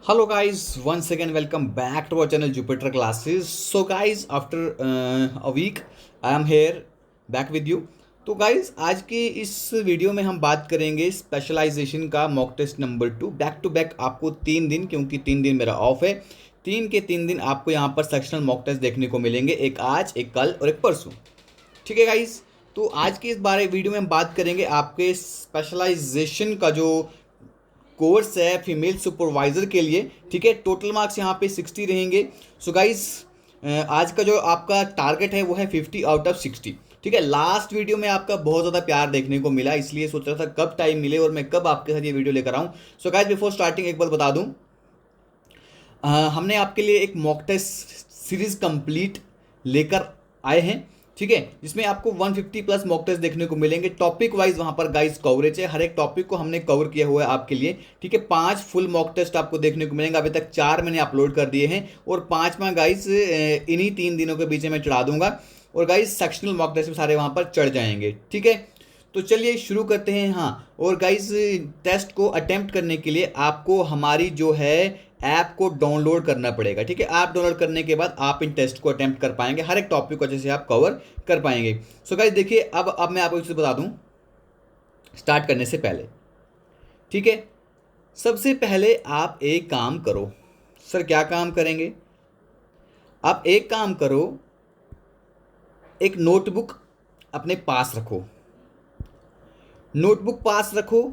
Hello guys, once again welcome back to our channel Jupiter Classes. So guys, after a week I am here back with you. तो guys आज के इस video में हम बात करेंगे स्पेशलाइजेशन का mock test number 2 back to back आपको 3 दिन, क्योंकि 3 दिन मेरा ऑफ है। 3 के 3 दिन आपको यहाँ पर सेक्शनल मॉक टेस्ट देखने को मिलेंगे, एक आज, एक कल और एक परसों। ठीक है गाइज, तो आज की इस बारे वीडियो में हम बात करेंगे आपके स्पेशलाइजेशन का जो कोर्स है फीमेल सुपरवाइजर के लिए। ठीक है, टोटल मार्क्स यहाँ पे 60 रहेंगे। सो गाइस आज का जो आपका टारगेट है वो है 50 आउट ऑफ 60। ठीक है, लास्ट वीडियो में आपका बहुत ज़्यादा प्यार देखने को मिला, इसलिए सोच रहा था कब टाइम मिले और मैं कब आपके साथ ये वीडियो लेकर आऊँ। सो गाइस बिफोर स्टार्टिंग एक बात बता दूँ, हमने आपके लिए एक मॉक टेस्ट सीरीज कंप्लीट लेकर आए हैं। ठीक है, जिसमें आपको 150 प्लस मॉक टेस्ट देखने को मिलेंगे। टॉपिक वाइज वहाँ पर गाइस कवरेज है, हर एक टॉपिक को हमने कवर किया हुआ है आपके लिए। ठीक है, 5 फुल मॉक टेस्ट आपको देखने को मिलेंगे। अभी तक 4 मैंने अपलोड कर दिए हैं और 5वां गाइस इन्हीं 3 दिनों के बीच में चढ़ा दूंगा और गाइस सेक्शनल मॉक टेस्ट सारे वहाँ पर चढ़ जाएंगे। ठीक है, तो चलिए शुरू करते हैं। हाँ, और गाइस टेस्ट को अटेम्प्ट करने के लिए आपको हमारी जो है ऐप को डाउनलोड करना पड़ेगा। ठीक है, ऐप डाउनलोड करने के बाद आप इन टेस्ट को अटेम्प्ट कर पाएंगे, हर एक टॉपिक को अच्छे से आप कवर कर पाएंगे। सो गाइस देखिए, अब मैं आपको एक चीज़ बता दूं स्टार्ट करने से पहले। ठीक है, सबसे पहले आप एक काम करो। सर क्या काम करेंगे? आप एक काम करो, एक नोटबुक अपने पास रखो, नोटबुक पास रखो,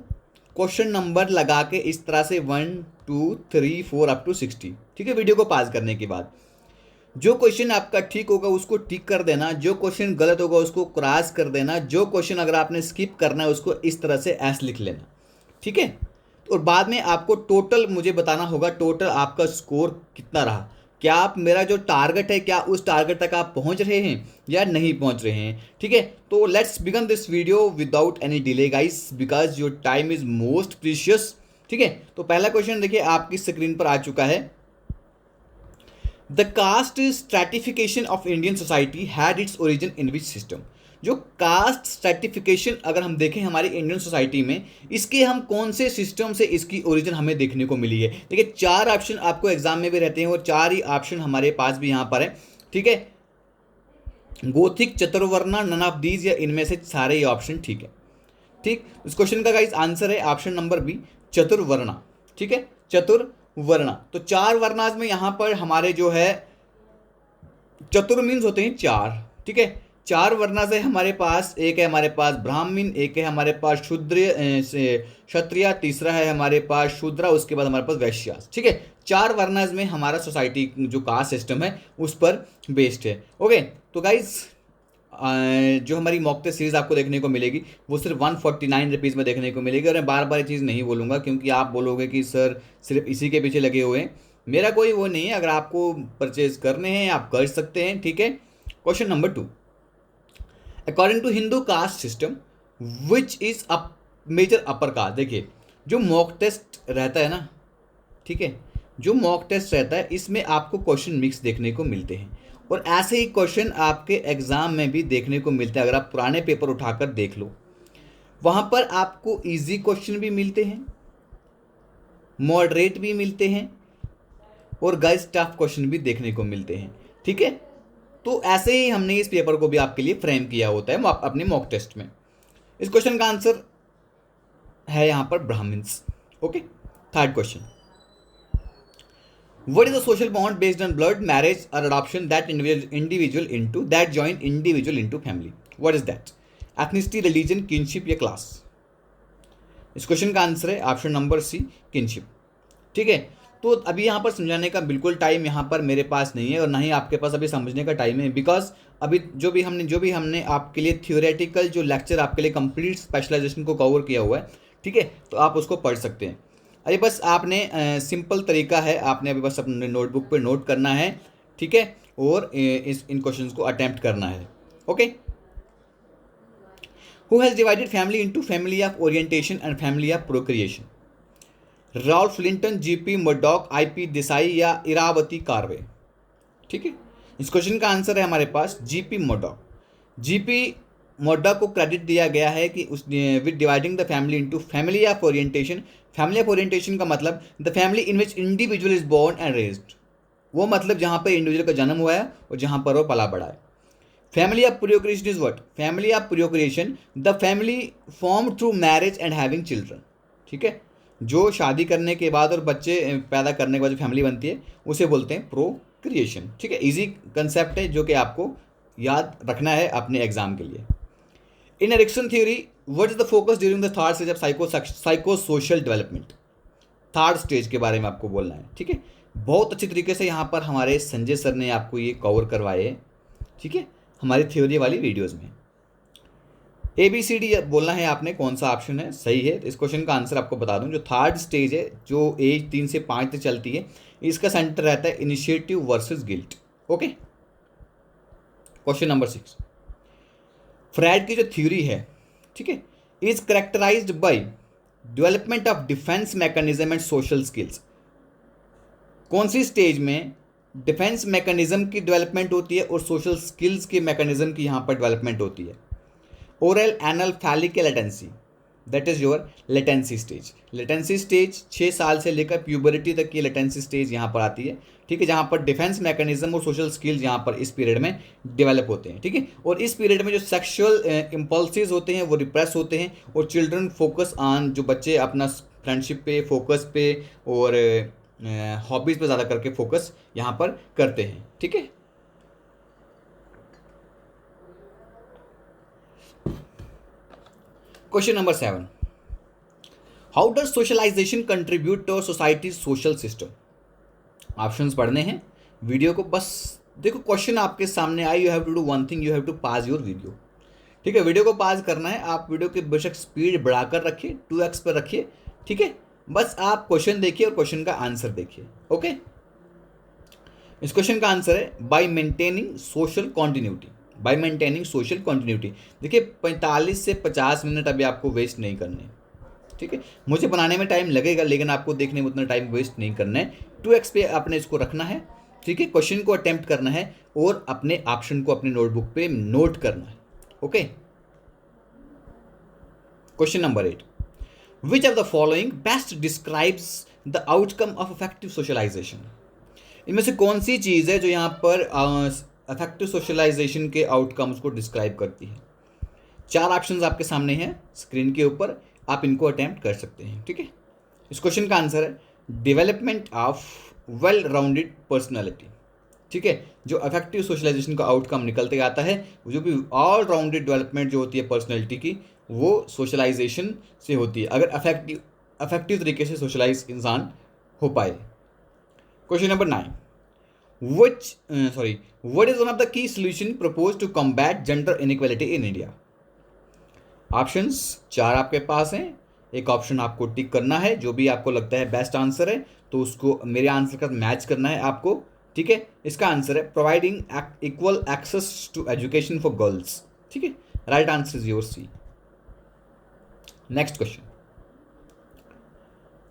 क्वेश्चन नंबर लगा के इस तरह से 1 2 3 4 अप टू 60। ठीक है, वीडियो को पास करने के बाद जो क्वेश्चन आपका ठीक होगा उसको टिक कर देना, जो क्वेश्चन गलत होगा उसको क्रॉस कर देना, जो क्वेश्चन अगर आपने स्किप करना है उसको इस तरह से एस लिख लेना। ठीक है, और बाद में आपको टोटल मुझे बताना होगा टोटल आपका स्कोर कितना रहा। क्या आप मेरा जो टारगेट है क्या उस टारगेट तक आप पहुंच रहे हैं या नहीं पहुंच रहे हैं। ठीक है, तो let's begin this video without any delay guys, because your time is most precious. ठीक है, तो पहला क्वेश्चन देखिए आपकी स्क्रीन पर आ चुका है। The caste stratification of Indian society had its origin in which system. जो कास्ट स्ट्रैटिफिकेशन अगर हम देखें हमारी इंडियन सोसाइटी में, इसके हम कौन से सिस्टम से इसकी ओरिजिन हमें देखने को मिली है। देखिए 4 ऑप्शन आपको एग्जाम में भी रहते हैं और 4 ही ऑप्शन हमारे पास भी यहाँ पर है। ठीक है, गोथिक, चतुर्वर्णा, नन ऑफ दीज या इनमें से सारे ही ऑप्शन ठीक है। ठीक, इस क्वेश्चन का गाइस आंसर है ऑप्शन नंबर बी, चतुर्वर्णा। ठीक है, चतुर्वर्णा। तो 4 वर्णाज में यहाँ पर हमारे जो है चतुर मीन्स होते हैं 4। ठीक है, 4 वर्णाज है हमारे पास, एक है हमारे पास ब्राह्मण, एक है हमारे पास शूद्र क्षत्रिय, तीसरा है हमारे पास शूद्रा, उसके बाद हमारे पास वैश्य। ठीक है, 4 वर्णाज में हमारा सोसाइटी जो कास्ट सिस्टम है उस पर बेस्ड है। ओके, तो गाइज जो हमारी मॉक टेस्ट सीरीज आपको देखने को मिलेगी वो सिर्फ 149 रुपीज़ में देखने को मिलेगी। और मैं बार बार ये चीज़ नहीं बोलूँगा क्योंकि आप बोलोगे कि सर सिर्फ इसी के पीछे लगे हुए हैं। मेरा कोई वो नहीं है, अगर आपको परचेज करने हैं आप कर सकते हैं। ठीक है, question number 2, according to Hindu caste system which is a major upper caste. देखिए जो मॉक टेस्ट रहता है ना, ठीक है, जो मॉक टेस्ट रहता है इसमें आपको क्वेश्चन मिक्स देखने को मिलते हैं और ऐसे ही क्वेश्चन आपके एग्जाम में भी देखने को मिलते हैं। अगर आप पुराने पेपर उठाकर देख लो, वहां पर आपको इजी क्वेश्चन भी मिलते हैं, मॉडरेट भी मिलते हैं और गाइस टफ क्वेश्चन भी देखने को मिलते हैं। ठीक है, तो ऐसे ही हमने इस पेपर को भी आपके लिए फ्रेम किया होता है अपने मॉक टेस्ट में। इस क्वेश्चन का आंसर है यहां पर Brahmins. Okay, third question, what is the social bond based on blood, marriage or adoption that join individual into family? What is that? Ethnicity, religion, kinship या class? इस क्वेश्चन का answer है ऑप्शन नंबर सी, kinship. ठीक है, तो अभी यहाँ पर समझाने का बिल्कुल टाइम यहाँ पर मेरे पास नहीं है और ना ही आपके पास अभी समझने का टाइम है, बिकॉज अभी जो भी हमने आपके लिए थियोरेटिकल जो लेक्चर आपके लिए कंप्लीट स्पेशलाइजेशन को कवर किया हुआ है। ठीक है, तो आप उसको पढ़ सकते हैं। अरे बस आपने सिंपल तरीका है, आपने अभी बस अपने नोटबुक पे नोट करना है। ठीक है, और इन क्वेश्चंस को अटेम्प्ट करना है। Okay, who has divided family into family of orientation and family of procreation? Ralph Linton, GP Murdock, IP Desai या इरावती कार्वे? ठीक है, इस क्वेश्चन का आंसर है हमारे पास जीपी मर्डॉक। जीपी मोड्डा को क्रेडिट दिया गया है कि उस with dividing the family into family of orientation. Family of orientation का मतलब the family in which individual is born and raised, वो मतलब जहाँ पर इंडिविजुअल का जन्म हुआ है और जहाँ पर वो पला बढ़ा है। Family of procreation is what? Family of procreation the family form through marriage and having children. ठीक है, जो शादी करने के बाद और बच्चे पैदा करने के बाद जो फैमिली बनती है उसे बोलते हैं प्रोक्रिएशन। ठीक है, इजी कंसेप्ट है जो कि आपको याद रखना है अपने एग्जाम के लिए। In Erikson theory what is the focus during the third stage of psycho social development? Third stage के बारे में आपको बोलना है। ठीक है, बहुत अच्छी तरीके से यहाँ पर हमारे संजय सर ने आपको ये कवर करवाए है। ठीक है, हमारी थ्योरी वाली वीडियोज़ में ABCD बोलना है आपने, कौन सा ऑप्शन है सही है। इस क्वेश्चन का आंसर आपको बता दूं, जो थर्ड स्टेज है जो एज 3 से 5 तक चलती है, इसका सेंटर रहता है initiative versus guilt. Okay, question number 6, Freud की जो थ्योरी है, ठीक है, is characterised by development of defence mechanism and social skills. कौन सी स्टेज में डिफेंस मैकेनिज्म की डेवलपमेंट होती है और सोशल स्किल्स के मैकेनिज्म की यहाँ पर डेवलपमेंट होती है? Oral anal phallic latency, that is your latency stage. Latency stage 6 साल से लेकर प्यूबरिटी तक की लेटेंसी स्टेज यहाँ पर आती है। ठीक है, जहाँ पर डिफेंस मैकेनिज्म और सोशल स्किल्स यहाँ पर इस पीरियड में डेवलप होते हैं। ठीक है, और इस पीरियड में जो सेक्सुअल इम्पल्सिस होते हैं वो रिप्रेस होते हैं और चिल्ड्रन फोकस ऑन, जो बच्चे अपना फ्रेंडशिप पे, फोकस पे और हॉबीज़ पे ज़्यादा करके फोकस यहाँ पर करते हैं। ठीक है, question number 7, how does socialisation contribute to society social system? Options पढ़ने हैं, वीडियो को बस देखो, क्वेश्चन आपके सामने आए, you have to do one thing, you have to pass your video. ठीक है, वीडियो को पास करना है, आप वीडियो की बेशक स्पीड बढ़ाकर रखिए, 2x पर रखिए। ठीक है, बस आप क्वेश्चन देखिए और क्वेश्चन का आंसर देखिए। ओके, इस क्वेश्चन का आंसर है bye maintaining social continuity. Bye maintaining social continuity. देखिए 45 से 50 मिनट अभी आपको वेस्ट नहीं करने। ठीक है, मुझे बनाने में टाइम लगेगा लेकिन आपको देखने में उतना टाइम वेस्ट नहीं करना है। 2x पे आपने इसको रखना है। ठीक है, क्वेश्चन को अटेम्प्ट करना है और अपने ऑप्शन को अपनी नोटबुक पे नोट करना है। Okay, question number 8, which of the following best describes the outcome of effective socialisation? इनमें से कौन सी चीज़ है जो यहाँ पर इफेक्टिव सोशलाइजेशन के आउटकम्स को डिस्क्राइब करती है? 4 ऑप्शंस आपके सामने हैं स्क्रीन के ऊपर, आप इनको अटेम्प्ट कर सकते हैं। ठीक है, इस क्वेश्चन का आंसर है development of well rounded personality. ठीक है, जो इफेक्टिव सोशलाइजेशन का आउटकम निकलते आता है, जो भी ऑल राउंडेड डेवलपमेंट जो होती है पर्सनैलिटी की, वो सोशलाइजेशन से होती है, अगर इफेक्टिव तरीके से सोशलाइज इंसान हो पाए। Question number 9, what is one of the key solution proposed to combat gender inequality in India? Options 4 आपके पास हैं, एक ऑप्शन आपको टिक करना है, जो भी आपको लगता है बेस्ट आंसर है तो उसको मेरे आंसर का मैच करना है आपको। ठीक है, इसका आंसर है providing equal access to education for girls. ठीक है, right answer is your C. Next question,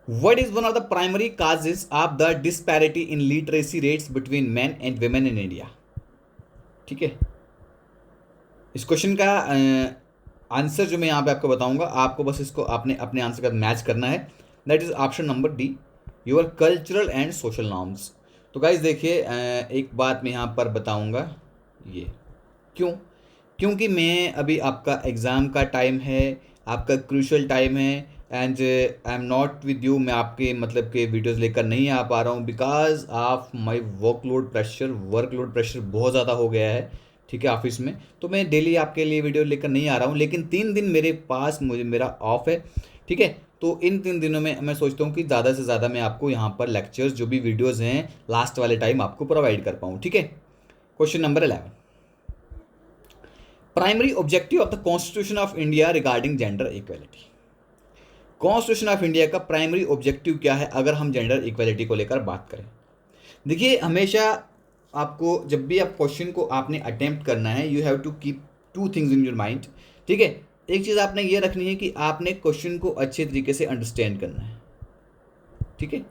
what is one of the primary causes of the disparity in literacy rates between men and women in India? ठीक है, इस question का answer जो मैं यहाँ पे आपको बताऊंगा, आपको बस इसको आपने अपने आंसर का मैच करना है। That is option number D, your cultural and social norms. तो गाइज देखिए, एक बात मैं यहाँ पर बताऊंगा, ये क्योंकि मैं अभी आपका एग्ज़ाम का टाइम है, आपका क्रूशल टाइम है and I am not with you, मैं आपके मतलब के वीडियोज़ लेकर नहीं आ पा रहा हूँ because of my workload pressure बहुत ज़्यादा हो गया है। ठीक है, ऑफिस में, तो मैं डेली आपके लिए वीडियो लेकर नहीं आ रहा हूँ, लेकिन 3 दिन मेरे पास मेरा ऑफ है। ठीक है, तो इन 3 दिनों में मैं सोचता हूँ कि ज़्यादा से ज़्यादा मैं आपको यहाँ पर लेक्चर्स जो भी वीडियोज़ हैं लास्ट वाले टाइम आपको प्रोवाइड कर पाऊँ। ठीक है, question number 11, primary objective of the constitution of India regarding gender equality. Constitution of India का प्राइमरी ऑब्जेक्टिव क्या है अगर हम जेंडर इक्वलिटी को लेकर बात करें? देखिए, हमेशा आपको जब भी आप क्वेश्चन को आपने अटेम्प्ट करना है, you have to keep 2 things in your mind. ठीक है, एक चीज़ आपने ये रखनी है कि आपने क्वेश्चन को अच्छे तरीके से अंडरस्टैंड करना है। ठीक है,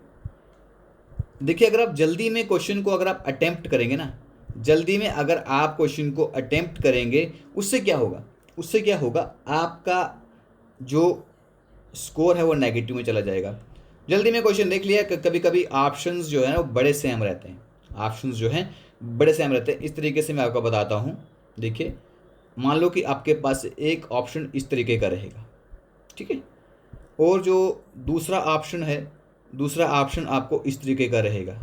देखिए, अगर आप जल्दी में क्वेश्चन को अगर आप अटेम्प्ट करेंगे ना, जल्दी में अगर आप क्वेश्चन को अटेम्प्ट करेंगे, उससे क्या होगा, उससे क्या होगा, आपका जो स्कोर है वो नेगेटिव में चला जाएगा। जल्दी में क्वेश्चन देख लिया। कभी कभी ऑप्शंस जो है ना वो बड़े सेम रहते हैं, ऑप्शंस जो हैं बड़े सेम रहते हैं। इस तरीके से मैं आपको बताता हूँ। देखिए, मान लो कि आपके पास एक ऑप्शन इस तरीके का रहेगा, ठीक है, और जो दूसरा ऑप्शन है, दूसरा ऑप्शन आपको इस तरीके का रहेगा,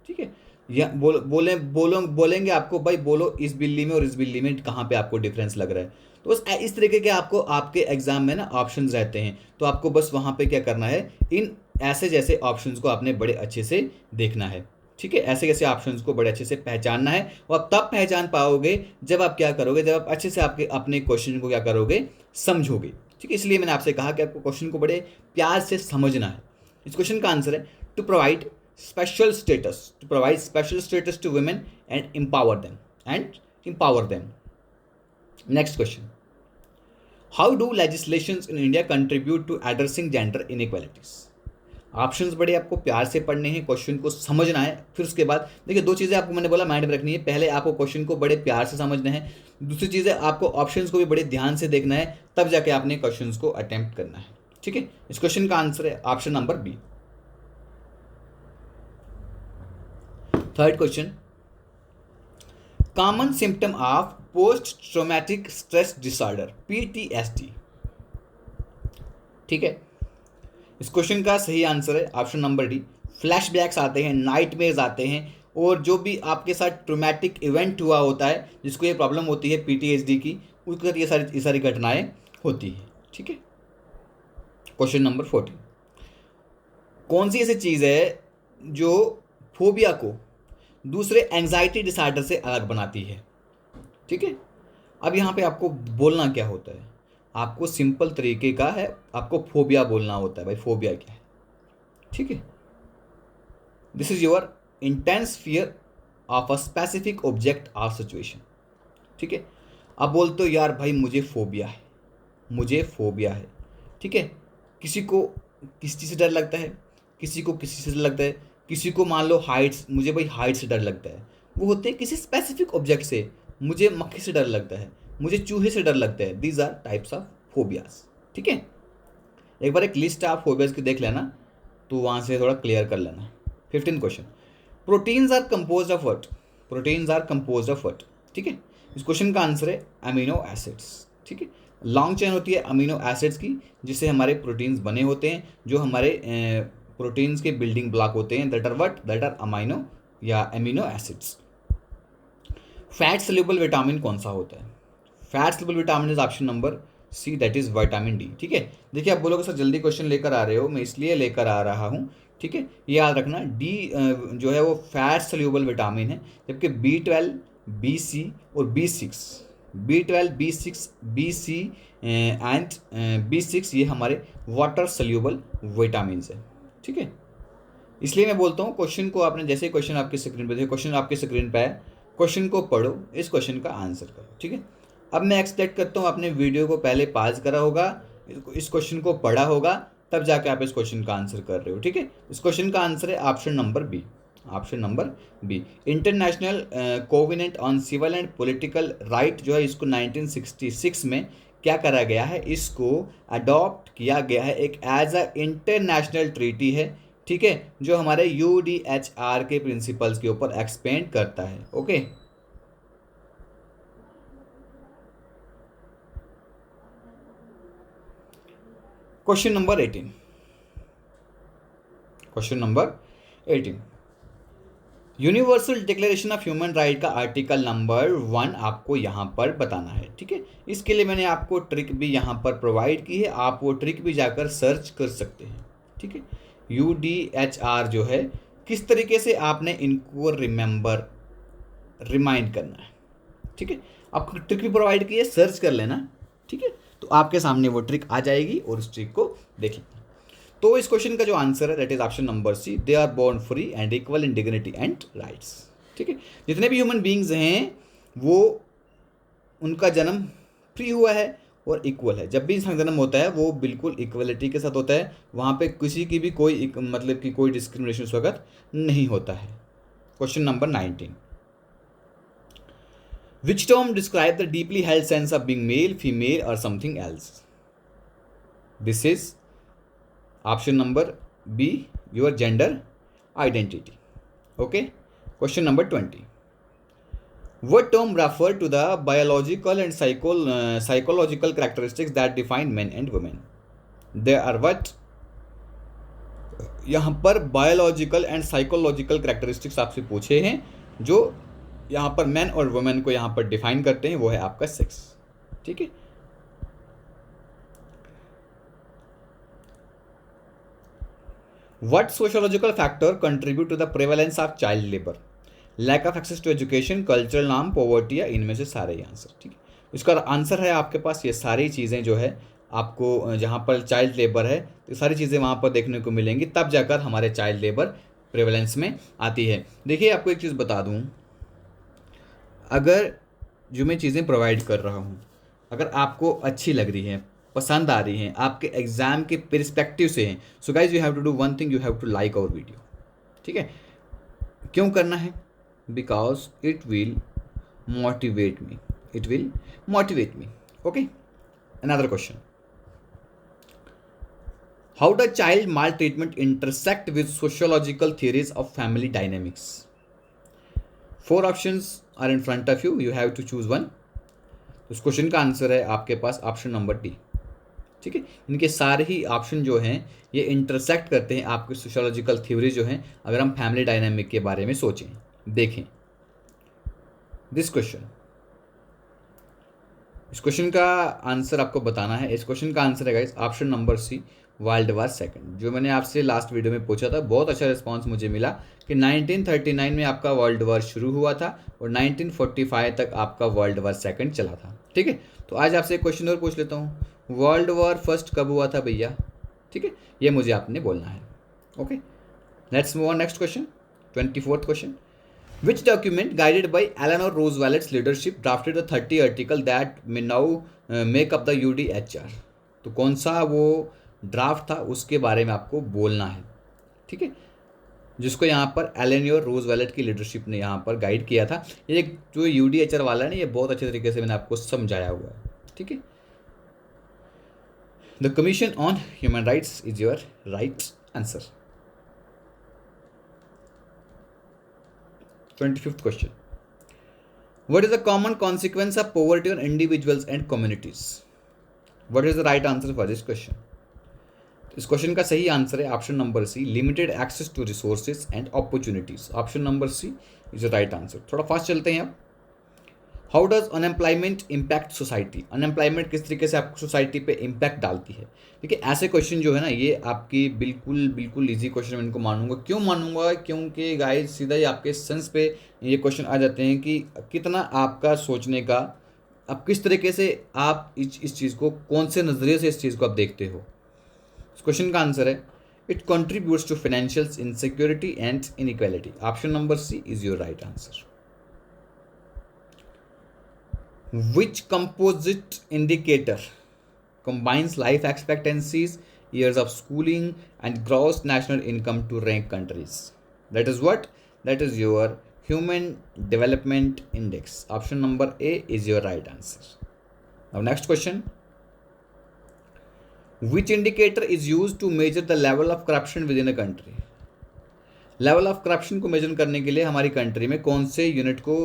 ठीक है। या बोलेंगे आपको, भाई बोलो इस बिल्ली में और इस बिल्ली में कहाँ पे आपको डिफरेंस लग रहा है। तो बस इस तरीके के आपको आपके एग्जाम में ना ऑप्शंस रहते हैं, तो आपको बस वहाँ पे क्या करना है, इन ऐसे जैसे ऑप्शंस को आपने बड़े अच्छे से देखना है, ठीक है। ऐसे जैसे ऑप्शंस को बड़े अच्छे से पहचानना है, और आप तब पहचान पाओगे जब आप क्या करोगे, जब आप अच्छे से आपके अपने क्वेश्चन को क्या करोगे, समझोगे, ठीक है। इसलिए मैंने आपसे कहा कि आपको क्वेश्चन को बड़े प्यार से समझना है। इस क्वेश्चन का आंसर है to provide special status to women and empower them. Next question. How do legislations in India contribute to addressing gender inequalities? Options बड़े आपको प्यार से पढ़ने हैं, क्वेश्चन को समझना है। फिर उसके बाद देखिए, दो चीज़ें आपको मैंने बोला माइंड में रखनी है। पहले आपको क्वेश्चन को बड़े प्यार से समझना है, दूसरी चीज़ है आपको ऑप्शंस को भी बड़े ध्यान से देखना है, तब जाके आपने क्वेश्चंस को अटेम्प्ट करना है, ठीक है। इस क्वेश्चन का आंसर है option number B. Third question, common symptom of post traumatic stress disorder PTSD, ठीक है। इस क्वेश्चन का सही आंसर है ऑप्शन नंबर डी। फ्लैशबैक्स आते हैं, नाइटमेयर्स आते हैं, और जो भी आपके साथ ट्रॉमेटिक इवेंट हुआ होता है, जिसको ये प्रॉब्लम होती है PTSD की, उसके साथ ये सारी घटनाएं होती हैं, ठीक है। क्वेश्चन नंबर 14, कौन सी ऐसी चीज़ है जो फोबिया को दूसरे एंजाइटी डिसऑर्डर से अलग बनाती है, ठीक है। अब यहाँ पे आपको बोलना क्या होता है, आपको सिंपल तरीके का है, आपको फोबिया बोलना होता है। भाई फोबिया क्या है, ठीक है। This is your intense fear of a specific object और सिचुएशन, ठीक है। अब बोलते हो यार भाई मुझे फोबिया है, मुझे फोबिया है, ठीक है। किसी को किसी चीज़ से डर लगता है, किसी को किसी से डर लगता है, किसी को मान लो हाइट्स, मुझे भाई हाइट से डर लगता है। वो होते हैं किसी स्पेसिफिक ऑब्जेक्ट से, मुझे मक्खी से डर लगता है, मुझे चूहे से डर लगता है। These are types of phobias, ठीक है। एक बार एक लिस्ट ऑफ फोबियाज की देख लेना, तो वहाँ से थोड़ा क्लियर कर लेना। 15 question, proteins are compose of what, proteins are compose of what, ठीक है। इस क्वेश्चन का आंसर है अमीनो एसिड्स, ठीक है। लॉन्ग चेन होती है अमीनो एसिड्स की, जिससे हमारे प्रोटीन्स बने होते हैं, जो हमारे प्रोटीन्स के बिल्डिंग ब्लॉक होते हैं, दैट आर अमाइनो या amino acids. Fat soluble vitamin कौन सा होता है, fat soluble vitamin is option number C, that is vitamin D, ठीक है। देखिए, आप बोलोगे सर जल्दी क्वेश्चन लेकर आ रहे हो, मैं इसलिए लेकर आ रहा हूँ, ठीक है। याद रखना डी जो है वो फैट सोल्यूबल विटामिन है, जबकि B12, BC और B6, B12, B6, BC and B6 ये हमारे वाटर सोल्यूबल विटामिन है, ठीक है। इसलिए मैं बोलता हूँ क्वेश्चन को आपने जैसे क्वेश्चन आपकी स्क्रीन पे, क्वेश्चन आपकी स्क्रीन पे है, क्वेश्चन को पढ़ो, इस क्वेश्चन का आंसर करो, ठीक है। अब मैं एक्सपेक्ट करता हूँ आपने वीडियो को पहले पॉज करा होगा, इस क्वेश्चन को पढ़ा होगा, तब जाके आप इस क्वेश्चन का आंसर कर रहे हो, ठीक है। इस क्वेश्चन का आंसर है option number B, option number B. International covenant on civil and political right जो है, इसको 1966 में क्या करा गया है, इसको अडॉप्ट किया गया है, एक एज अ इंटरनेशनल ट्रीटी है, ठीक है, जो हमारे UDHR के प्रिंसिपल्स के ऊपर एक्सपेंड करता है, okay. Question number 18, question number 18, universal declaration of human right का आर्टिकल नंबर 1 आपको यहाँ पर बताना है, ठीक है। इसके लिए मैंने आपको ट्रिक भी यहाँ पर प्रोवाइड की है, आप वो ट्रिक भी जाकर सर्च कर सकते हैं, ठीक है। UDHR जो है, किस तरीके से आपने इनको रिमाइंड करना है, ठीक है। आपको ट्रिक भी प्रोवाइड की है, सर्च कर लेना, ठीक है। तो आपके सामने वो ट्रिक आ जाएगी और उस ट्रिक को देख लेना। तो इस क्वेश्चन का जो आंसर है that is option number C, they are born free and equal in dignity and rights, ठीक है। जितने भी ह्यूमन बींग्स हैं वो उनका जन्म फ्री हुआ है और इक्वल है। जब भी इंसान जन्म होता है वो बिल्कुल इक्वलिटी के साथ होता है, वहाँ पे किसी की भी कोई मतलब कि कोई डिस्क्रिमिनेशन उस वक्त नहीं होता है। Question number 19, Which term describe the deeply held sense of being male, female, or something else? This is option number B, your gender identity. Okay. Question number 20. What term refer to the biological and psychological characteristics that define men and women? There are what? यहाँ पर biological and psychological characteristics आपसे पूछे हैं जो यहाँ पर man और women को यहाँ पर डिफाइन करते हैं, वो है आपका सेक्स। ठीक है। What sociological factor contribute to the prevalence of child labour? Lack of access to education, cultural norm, poverty, या इनमें से सारे ही आंसर। ठीक है। इसका आंसर है आपके पास ये सारी चीज़ें जो है आपको जहाँ पर चाइल्ड लेबर है तो सारी चीज़ें वहाँ पर देखने को मिलेंगी, तब जाकर हमारे चाइल्ड लेबर प्रेवलेंस में आती है। देखिए आपको एक चीज़ बता दूँ, अगर जो मैं चीज़ें प्रोवाइड कर रहा हूँ अगर आपको अच्छी लग रही है, पसंद आ रही हैं, आपके एग्ज़ाम के पर्सपेक्टिव से हैं, so guys you have to do one thing, you have to like our video. ठीक है। क्यों करना है? Because it will motivate me, it will motivate me. Okay. Another question, how does child maltreatment intersect with sociological theories of family dynamics? 4 options are in front of you, you have to choose one. उस question का answer है आपके पास option number D. ठीक है। इनके सारे ही option जो हैं ये इंटरसेक्ट करते हैं आपके सोशियोलॉजिकल थ्योरी जो हैं, अगर हम फैमिली डायनामिक के बारे में सोचें, देखें। दिस क्वेश्चन, इस क्वेश्चन का आंसर आपको बताना है। इस क्वेश्चन का आंसर है guys option number C, world war second. जो मैंने आपसे लास्ट वीडियो में पूछा था, बहुत अच्छा रिस्पांस मुझे मिला कि 1939 में आपका वर्ल्ड वार शुरू हुआ था और 1945 तक आपका वर्ल्ड वार सेकंड चला था। ठीक है। तो आज आपसे एक क्वेश्चन और पूछ लेता हूँ, वर्ल्ड वॉर फर्स्ट कब हुआ था भैया? ठीक है, ये मुझे आपने बोलना है। Okay, let's move on next question, 24th question. Which document guided by Eleanor Roosevelt's leadership drafted the 30 article that may now make up the UDHR? तो कौन सा वो ड्राफ्ट था उसके बारे में आपको बोलना है। ठीक है, जिसको यहाँ पर एलेनोर रूजवेल्ट की लीडरशिप ने यहाँ पर गाइड किया था। ये जो UDHR वाला है ना, ये बहुत अच्छे तरीके से मैंने आपको समझाया हुआ है। ठीक है, the commission on human rights is your right answer. 25th question. What is the common consequence of poverty on individuals and communities? What is the right answer for this question? इस क्वेश्चन का सही answer है option number C, limited access to resources and opportunities. Option number C is the right answer. थोड़ा fast चलते हैं अब। How does unemployment impact society? Unemployment किस तरीके से आपको सोसाइटी पे इम्पैक्ट डालती है? देखिए ऐसे क्वेश्चन जो है ना, ये आपकी बिल्कुल ईजी क्वेश्चन मैं इनको मानूंगा। क्यों मानूंगा? क्योंकि गाइस सीधा ही आपके सेंस पे ये क्वेश्चन आ जाते हैं कि कितना आपका सोचने का, आप किस तरीके से आप इस चीज़ को, कौन से नज़रिए से इस चीज़ को आप देखते हो। इस क्वेश्चन का आंसर है it contributes to financial insecurity and inequality. Option number C is your right answer. Which composite indicator combines life expectancies, years of schooling, and gross national income to rank countries? That is what? That is your Human Development Index. Option number A is your right answer. Now next question. Which indicator is used to measure the level of corruption within a country? Level of corruption को major करने के लिए हमारी country में कौन से unit को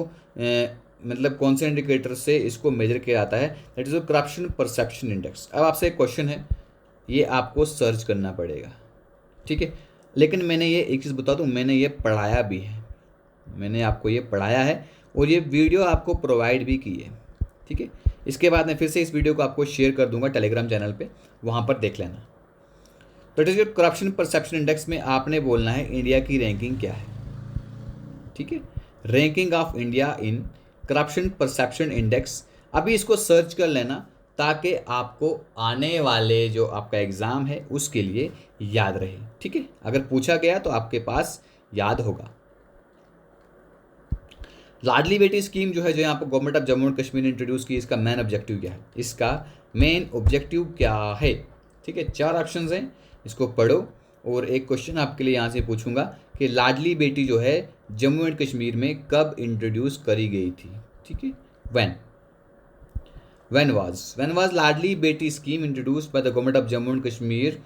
मतलब कौन से इंडिकेटर से इसको मेजर किया जाता है? That is corruption perception index. अब आपसे एक क्वेश्चन है, ये आपको सर्च करना पड़ेगा। ठीक है, लेकिन मैंने ये एक चीज़ बता दूं, मैंने ये पढ़ाया भी है, मैंने आपको ये पढ़ाया है और ये वीडियो आपको प्रोवाइड भी की है। ठीक है, इसके बाद मैं फिर से इस वीडियो को आपको शेयर कर दूंगा टेलीग्राम चैनल पे, वहाँ पर देख लेना। That is corruption perception index में आपने बोलना है इंडिया की रैंकिंग क्या है। ठीक है, ranking of India in corruption perception index. अभी इसको सर्च कर लेना ताकि आपको आने वाले जो आपका एग्ज़ाम है उसके लिए याद रहे। ठीक है, अगर पूछा गया तो आपके पास याद होगा। लाडली बेटी स्कीम जो है, जो यहाँ पर government of Jammu and Kashmir ने इंट्रोड्यूस की, इसका मेन ऑब्जेक्टिव क्या है? इसका मेन ऑब्जेक्टिव क्या है? ठीक है, 4 ऑप्शंस हैं, इसको पढ़ो। और एक क्वेश्चन आपके लिए यहाँ से पूछूंगा कि लाडली बेटी जो है जम्मू एंड कश्मीर में कब इंट्रोड्यूस करी गई थी? ठीक है, When was Ladli Beti scheme introduced by the government of Jammu and Kashmir?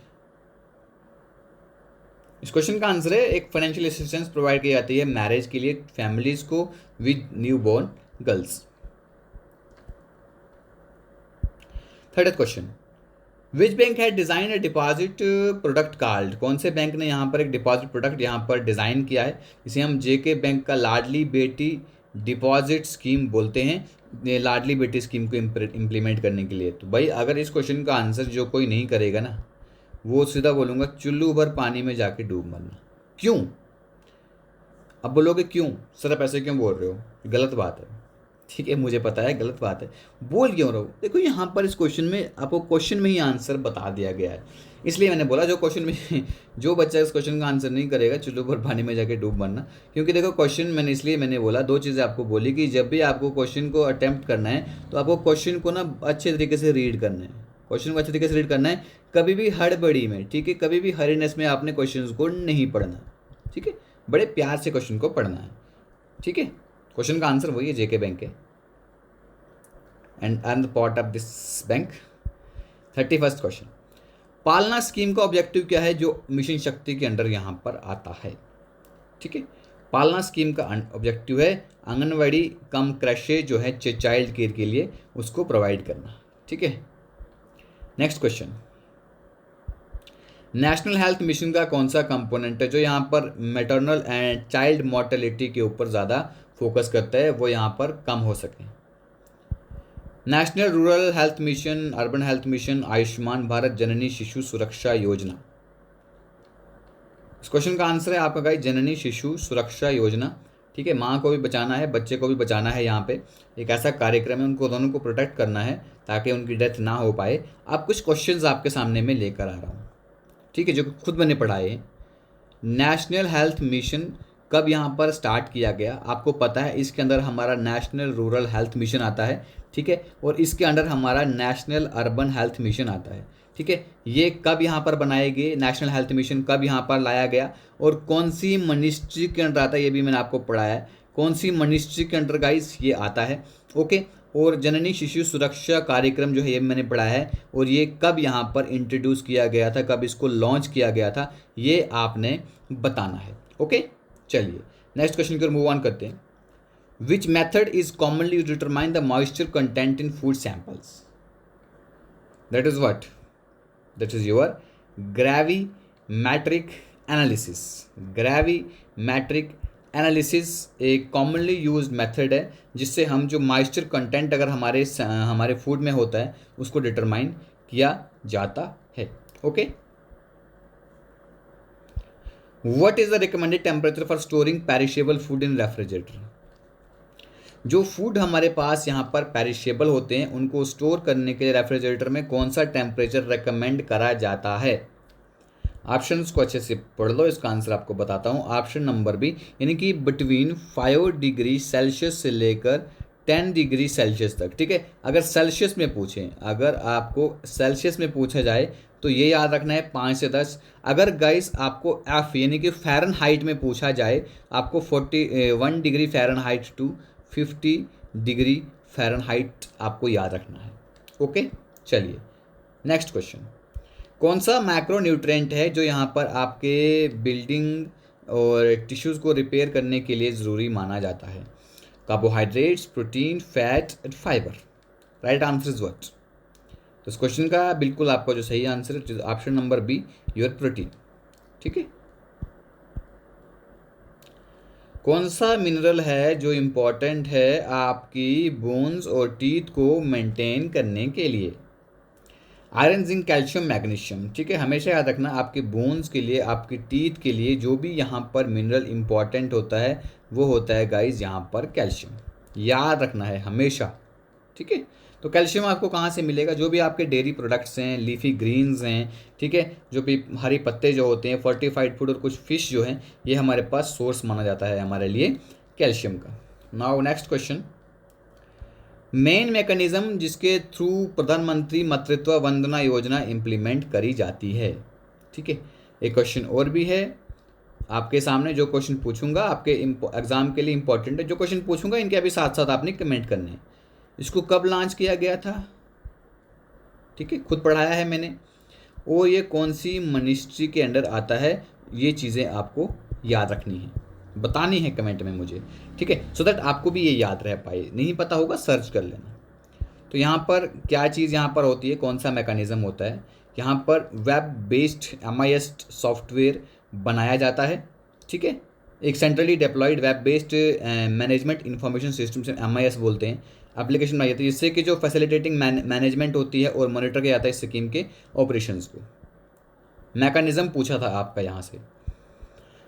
इस क्वेश्चन का आंसर है एक फाइनेंशियल असिस्टेंस प्रोवाइड की जाती है मैरिज के लिए फैमिलीज को with new born girls. Third question, which bank had design a deposit product card? कौन से बैंक ने यहाँ पर एक डिपॉजिट प्रोडक्ट यहाँ पर डिज़ाइन किया है? इसे हम जेके बैंक का लाडली बेटी डिपॉजिट स्कीम बोलते हैं, लाडली बेटी स्कीम को इम्प्लीमेंट करने के लिए। तो भाई अगर इस क्वेश्चन का आंसर जो कोई नहीं करेगा ना, वो सीधा बोलूँगा चुल्लू भर पानी में जाके डूब मरना। क्यों? अब बोलोगे क्यों सर आप ऐसे क्यों बोल रहे हो? गलत बात है, ठीक है, मुझे पता है गलत बात है, बोल क्यों रहा हूँ? देखो यहाँ पर इस क्वेश्चन में आपको क्वेश्चन में ही आंसर बता दिया गया है, इसलिए मैंने बोला जो क्वेश्चन में जो बच्चा इस क्वेश्चन का आंसर नहीं करेगा चुल्लू पर पानी में जाके डूब मरना। क्योंकि देखो क्वेश्चन मैंने बोला दो चीज़ें आपको बोली कि जब भी आपको क्वेश्चन को अटेम्प्ट करना है तो आपको क्वेश्चन को ना अच्छे तरीके से रीड करना है, क्वेश्चन को अच्छे तरीके से रीड करना है, कभी भी हड़बड़ी में, ठीक है, कभी भी हरीनेस में आपने क्वेश्चन को नहीं पढ़ना, ठीक है, बड़े प्यार से क्वेश्चन को पढ़ना है, ठीक है। क्वेश्चन का आंसर वही है जेके बैंक है and the part of this bank। 31st question, पालना स्कीम का ऑब्जेक्टिव क्या है जो मिशन शक्ति के अंडर यहाँ पर आता है? ठीक है, पालना स्कीम का ऑब्जेक्टिव है आंगनवाड़ी कम क्रशे जो है चाइल्ड केयर के लिए उसको प्रोवाइड करना, ठीक है। Next question, national health mission का कौन सा कंपोनेंट है जो यहाँ पर मैटरनल एंड चाइल्ड मोर्टेलिटी के ऊपर ज़्यादा फोकस करता है, वो यहाँ पर कम हो सके? National rural health mission, urban health mission, Ayushman Bharat, Janani Shishu Suraksha योजना। इस क्वेश्चन का आंसर है आपका गाइस जननी शिशु सुरक्षा योजना, ठीक है। माँ को भी बचाना है, बच्चे को भी बचाना है, यहाँ पे एक ऐसा कार्यक्रम है, उनको दोनों को प्रोटेक्ट करना है ताकि उनकी डेथ ना हो पाए। अब कुछ क्वेश्चंस आपके सामने में लेकर आ रहा हूँ, ठीक है, जो खुद मैंने पढ़ाए हैं। नेशनल हेल्थ मिशन कब यहाँ पर स्टार्ट किया गया? आपको पता है इसके अंदर हमारा नेशनल रूरल हेल्थ मिशन आता है, ठीक है, और इसके अंडर हमारा नेशनल अर्बन हेल्थ मिशन आता है, ठीक है। ये कब यहाँ पर बनाए गए? नेशनल हेल्थ मिशन कब यहाँ पर लाया गया और कौन सी मिनिस्ट्री के अंडर आता है, ये भी मैंने आपको पढ़ाया है, कौन सी मिनिस्ट्री के अंडर गाइस ये आता है, ओके। और जननी शिशु सुरक्षा कार्यक्रम जो है ये मैंने पढ़ा है, और ये कब यहाँ पर इंट्रोड्यूस किया गया था, कब इसको लॉन्च किया गया था, ये आपने बताना है, ओके। चलिए नेक्स्ट क्वेश्चन की ओर मूव ऑन करते हैं। Which method is commonly used to determine the moisture content in food samples? That is what? That is your gravimetric analysis. Gravimetric analysis एक कॉमनली यूज्ड मेथड है जिससे हम जो moisture content अगर हमारे फूड में होता है उसको डिटरमाइन किया जाता है, okay. What is the recommended temperature for storing perishable food in refrigerator? जो फूड हमारे पास यहाँ पर पेरिशेबल होते हैं उनको स्टोर करने के लिए रेफ्रिजरेटर में कौन सा टेम्परेचर रेकमेंड करा जाता है? ऑप्शंस को अच्छे से पढ़ लो, इसका आंसर आपको बताता हूँ। ऑप्शन नंबर बी, यानी कि बिटवीन 5 डिग्री सेल्सियस से लेकर 10 डिग्री सेल्सियस तक, ठीक है। अगर सेल्सियस में पूछें, अगर आपको सेल्सियस में पूछा जाए तो ये याद रखना है 5 से 10। अगर गाइस आपको एफ यानी कि फ़ारेनहाइट में पूछा जाए, आपको 41 degree Fahrenheit to 50 degree Fahrenheit आपको याद रखना है, ओके। चलिए नेक्स्ट क्वेश्चन, कौन सा मैक्रो न्यूट्रिएंट है जो यहाँ पर आपके बिल्डिंग और टिश्यूज़ को रिपेयर करने के लिए ज़रूरी माना जाता है? Carbohydrates, protein, fat and fibre. Right answer is what? तो इस क्वेश्चन का बिल्कुल आपका जो सही आंसर है option number B, your protein, ठीक है। कौन सा मिनरल है जो इम्पोर्टेंट है आपकी बोन्स और टीथ को मेंटेन करने के लिए? आयरन, जिंक, कैल्शियम, मैग्नीशियम, ठीक है। हमेशा याद रखना आपके बोन्स के लिए, आपकी टीथ के लिए जो भी यहाँ पर मिनरल इम्पॉर्टेंट होता है वो होता है गाइज यहाँ पर कैल्शियम, याद रखना है हमेशा, ठीक है। तो कैल्शियम आपको कहाँ से मिलेगा? जो भी आपके डेयरी प्रोडक्ट्स हैं, लीफी ग्रीन्स हैं, ठीक है, जो भी हरी पत्ते जो होते हैं, फोर्टिफाइड फूड और कुछ फिश जो हैं, ये हमारे पास सोर्स माना जाता है हमारे लिए कैल्शियम का। Now next question, main mechanism जिसके थ्रू प्रधानमंत्री मातृत्व वंदना योजना इम्प्लीमेंट करी जाती है, ठीक है। एक क्वेश्चन और भी है आपके सामने, जो क्वेश्चन पूछूंगा आपके एग्जाम के लिए इंपॉर्टेंट है, जो क्वेश्चन पूछूंगा इनके अभी साथ साथ आपने कमेंट करने हैं। इसको कब लॉन्च किया गया था, ठीक है, खुद पढ़ाया है मैंने, और ये कौन सी मिनिस्ट्री के अंडर आता है, ये चीज़ें आपको याद रखनी है, बतानी है कमेंट में मुझे, ठीक है, सो दैट आपको भी ये याद रह पाए। नहीं पता होगा सर्च कर लेना। तो यहाँ पर क्या चीज़ यहाँ पर होती है, कौन सा मैकेनिज़्म होता है, यहाँ पर वेब बेस्ड MIS सॉफ्टवेयर बनाया जाता है, ठीक है, एक centrally deployed web based management information system से MIS बोलते हैं, एप्लीकेशन बनाई जाती है, जिससे कि जो फैसिलिटेटिंग मैनेजमेंट होती है और मॉनिटर किया जाता है इस स्कीम के ऑपरेशंस को। मैकेनिज्म पूछा था आपका यहाँ से।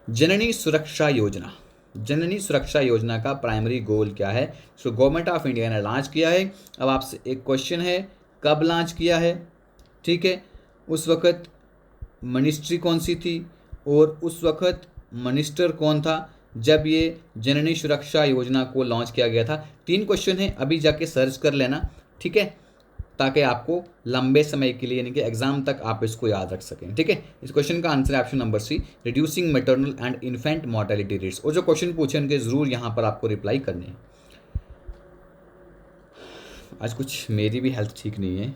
जननी सुरक्षा योजना, जननी सुरक्षा योजना का प्राइमरी गोल क्या है, सो गवर्नमेंट ऑफ इंडिया ने लॉन्च किया है। अब आपसे एक क्वेश्चन है, कब लॉन्च किया है, ठीक है, उस वक्त मिनिस्ट्री कौन सी थी और उस वक्त मिनिस्टर कौन था जब ये जननी सुरक्षा योजना को लॉन्च किया गया था। 3 क्वेश्चन है, अभी जाके सर्च कर लेना, ठीक है, ताकि आपको लंबे समय के लिए यानी कि एग्जाम तक आप इसको याद रख सकें, ठीक है। इस क्वेश्चन का आंसर है option number C, reducing maternal and infant mortality rates. और जो क्वेश्चन पूछे उनके जरूर यहाँ पर आपको रिप्लाई करने हैं। आज कुछ मेरी भी हेल्थ ठीक नहीं है।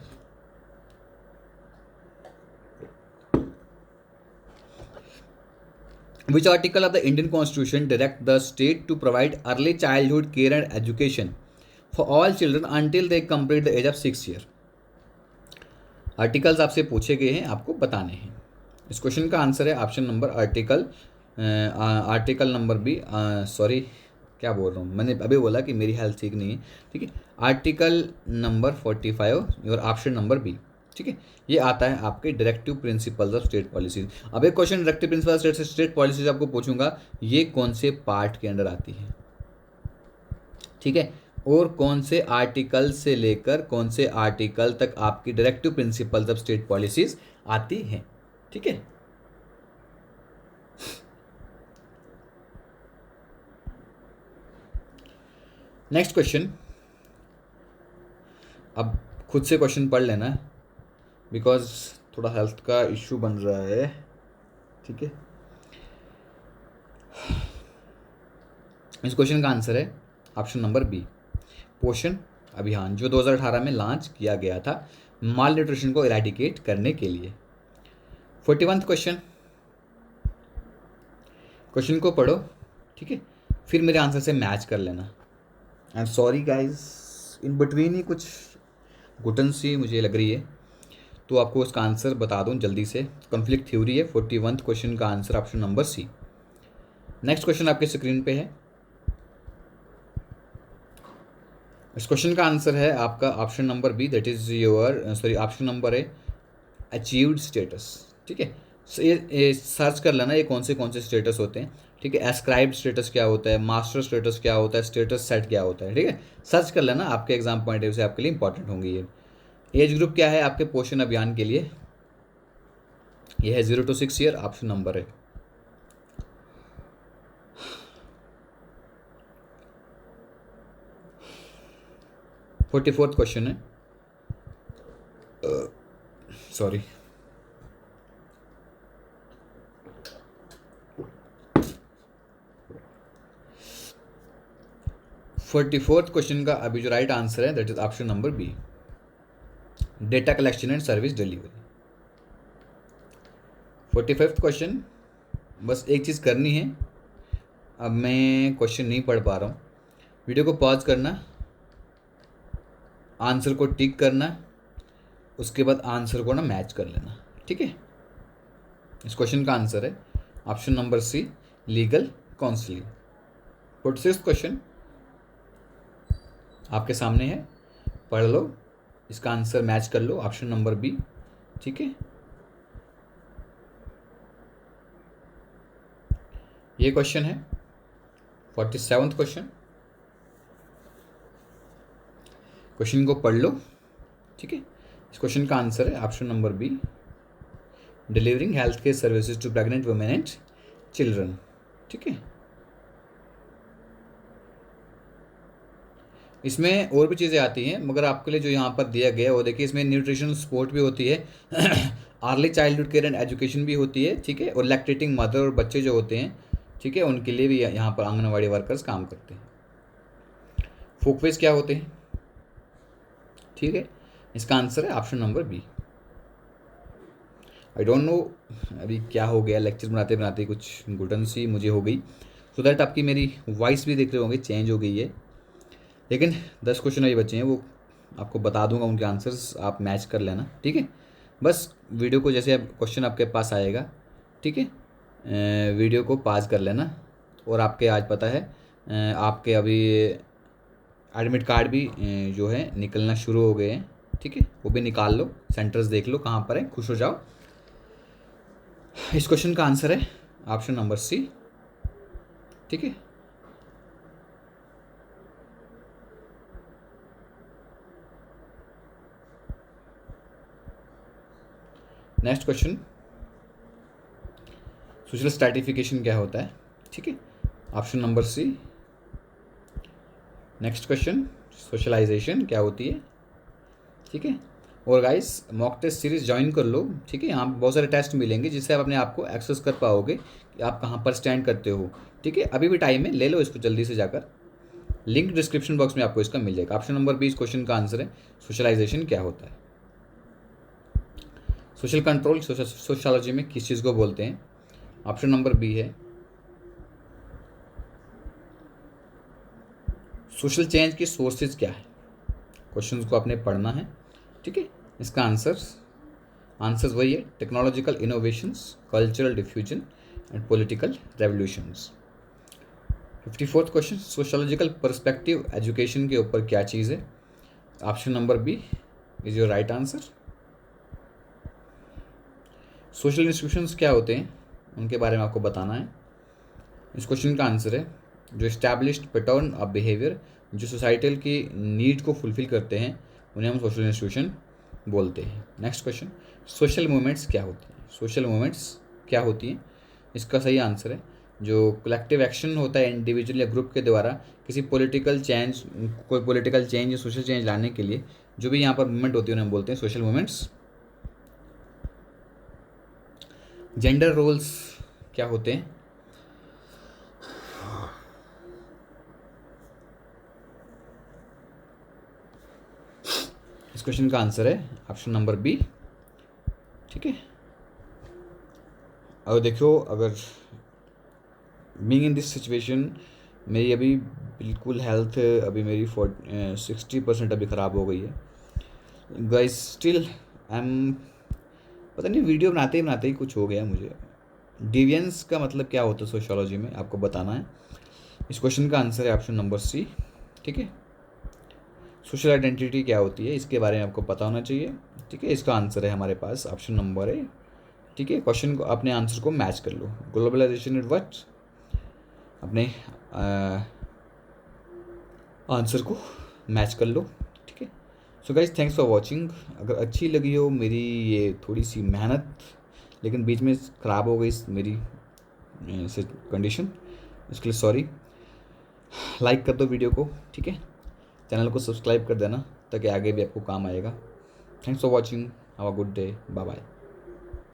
Which article of the Indian Constitution direct the state to provide early childhood care and education for all children until they complete the age of 6 year? Articles आपसे पूछे गए हैं, आपको बताने हैं। इस क्वेश्चन का आंसर है option number article number B, sorry क्या बोल रहा हूँ, मैंने अभी बोला कि मेरी हेल्थ ठीक नहीं है, ठीक है, आर्टिकल नंबर 45 और ऑप्शन नंबर बी, ठीक है। ये आता है आपके directive principles of state policies. अब एक question directive principle state policies आपको पूछूंगा, ये कौन से पार्ट के अंडर आती है, ठीक है, और कौन से आर्टिकल से लेकर कौन से आर्टिकल तक आपकी directive principles of state policies आती हैं, ठीक है। नेक्स्ट क्वेश्चन, अब खुद से क्वेश्चन पढ़ लेना बिकॉज थोड़ा हेल्थ का इश्यू बन रहा है, ठीक है। इस क्वेश्चन का आंसर है ऑप्शन नंबर बी, पोषण अभियान, जो 2018 में लॉन्च किया गया था माल न्यूट्रिशन को इरेडिकेट करने के लिए। 41वां क्वेश्चन, क्वेश्चन को पढ़ो, ठीक है, फिर मेरे आंसर से मैच कर लेना। I am sorry guys, in between ही कुछ घुटन सी मुझे लग रही है, तो आपको उसका आंसर बता दूं जल्दी से। कॉन्फ्लिक्ट थ्योरी है। 41वां क्वेश्चन का answer option number C. Next question आपके स्क्रीन पे है। इस क्वेश्चन का आंसर है आपका option number B, that is your option number है अचीव्ड स्टेटस, ठीक है। ये सर्च कर लेना, ये कौन से स्टेटस होते हैं, ठीक है। एस्क्राइब्ड स्टेटस क्या होता है, मास्टर स्टेटस क्या होता है, स्टेटस सेट क्या होता है, ठीक है। सर्च कर लेना, आपके एग्जाम पॉइंट ऑफ व्यू से आपके लिए इंपॉर्टेंट होंगे ये। एज ग्रुप क्या है आपके पोषण अभियान के लिए, ये है 0 to 6 ईयर, ऑप्शन नंबर है। फोर्टी फोर्थ क्वेश्चन है, सॉरी, फोर्टी फोर्थ क्वेश्चन का अभी जो राइट आंसर है that is option number B, data collection and service delivery. 45वां क्वेश्चन, बस एक चीज़ करनी है, अब मैं क्वेश्चन नहीं पढ़ पा रहा हूँ, वीडियो को पॉज करना, आंसर को टिक करना, उसके बाद आंसर को ना मैच कर लेना, ठीक है। इस क्वेश्चन का आंसर है option number C, legal counselling. 46वां क्वेश्चन आपके सामने है, पढ़ लो, इसका आंसर मैच कर लो, ऑप्शन नंबर बी, ठीक है। ये क्वेश्चन है 47वां क्वेश्चन, क्वेश्चन को पढ़ लो, ठीक है। इस क्वेश्चन का आंसर है option number B, delivering health care services to pregnant women and children, ठीक है। इसमें और भी चीज़ें आती हैं, मगर आपके लिए जो यहाँ पर दिया गया है वो देखिए, इसमें न्यूट्रिशनल सपोर्ट भी होती है, early childhood care and education भी होती है, ठीक है, और लैक्टेटिंग मदर और बच्चे जो होते हैं, ठीक है, उनके लिए भी यहाँ पर आंगनवाड़ी वर्कर्स काम करते हैं। फोकवेज क्या होते हैं, ठीक है, इसका आंसर है option number B. I don't know अभी क्या हो गया, लेक्चर बनाते बनाते कुछ घुटन सी मुझे हो गई, सो दैट आपकी मेरी वॉइस भी देख रहे होंगे चेंज हो गई है। लेकिन 10 क्वेश्चन अभी बचे हैं, वो आपको बता दूंगा, उनके आंसर्स आप मैच कर लेना, ठीक है। बस वीडियो को जैसे अब क्वेश्चन आपके पास आएगा, ठीक है, वीडियो को पॉज कर लेना। और आपके आज पता है आपके अभी एडमिट कार्ड भी जो है निकलना शुरू हो गए हैं, ठीक है, वो भी निकाल लो, सेंटर्स देख लो कहाँ पर है, खुश हो जाओ। इस क्वेश्चन का आंसर है ऑप्शन नंबर सी, ठीक है। नेक्स्ट क्वेश्चन, सोशल स्ट्रैटिफिकेशन क्या होता है, ठीक है, option number C. Next question, socialisation क्या होती है, ठीक है। और guys mock test series join कर लो, ठीक है, यहाँ बहुत सारे टेस्ट मिलेंगे जिससे आप अपने आप को एक्सेस कर पाओगे कि आप कहाँ पर स्टैंड करते हो, ठीक है। अभी भी टाइम है, ले लो इसको जल्दी से जाकर, लिंक डिस्क्रिप्शन बॉक्स में आपको इसका मिल जाएगा। ऑप्शन नंबर 20 क्वेश्चन का आंसर है सोशलाइजेशन क्या होता है। सोशल कंट्रोल सोशोलॉजी में किस चीज़ को बोलते हैं, ऑप्शन नंबर बी है सोशल चेंज की सोर्सेज क्या है। क्वेश्चंस को आपने पढ़ना है, ठीक है। इसका आंसर्स वही है, technological innovations, cultural diffusion and political revolutions. 54th question, sociological perspective education के ऊपर क्या चीज़ है, option number B is your right answer. Social institutions क्या होते हैं, उनके बारे में आपको बताना है। इस क्वेश्चन का आंसर है जो इस्टेब्लिश्ड पैटर्न ऑफ बिहेवियर, जो सोसाइटल की नीड को फुलफिल करते हैं, उन्हें हम सोशल इंस्टीट्यूशन बोलते हैं। नेक्स्ट क्वेश्चन, सोशल मूवमेंट्स क्या होती हैं, सोशल मूवमेंट्स क्या होती हैं, इसका सही आंसर है जो कलेक्टिव एक्शन होता है इंडिविजुअल या ग्रुप के द्वारा किसी पॉलिटिकल चेंज, कोई पॉलिटिकल चेंज या सोशल चेंज लाने के लिए जो भी यहाँ पर मूवमेंट होती है उन्हें हम बोलते हैं सोशल मूवमेंट्स। जेंडर रोल्स क्या होते हैं, इस क्वेश्चन का आंसर है ऑप्शन नंबर बी, ठीक है। और देखो, अगर बीइंग इन दिस सिचुएशन, मेरी अभी बिल्कुल हेल्थ अभी मेरी 60% अभी ख़राब हो गई है गाइस, स्टिल आई एम, पता नहीं वीडियो बनाते ही कुछ हो गया मुझे। डिवियंस का मतलब क्या होता है सोशियोलॉजी में, आपको बताना है। इस क्वेश्चन का आंसर है ऑप्शन नंबर सी, ठीक है। सोशल आइडेंटिटी क्या होती है, इसके बारे में आपको पता होना चाहिए, ठीक है। इसका आंसर है हमारे पास ऑप्शन नंबर है, ठीक है। क्वेश्चन को अपने आंसर को मैच कर लो। ग्लोबलाइजेशन इज व्हाट, अपने आंसर को मैच कर लो, ठीक है। So guys thanks for watching. अगर अच्छी लगी हो मेरी ये थोड़ी सी मेहनत, लेकिन बीच में ख़राब हो गई मेरी कंडीशन, इसके लिए सॉरी। लाइक कर दो वीडियो को, ठीक है। चैनल को सब्सक्राइब कर देना ताकि आगे भी आपको काम आएगा। Thanks for watching, have a good day, bye bye.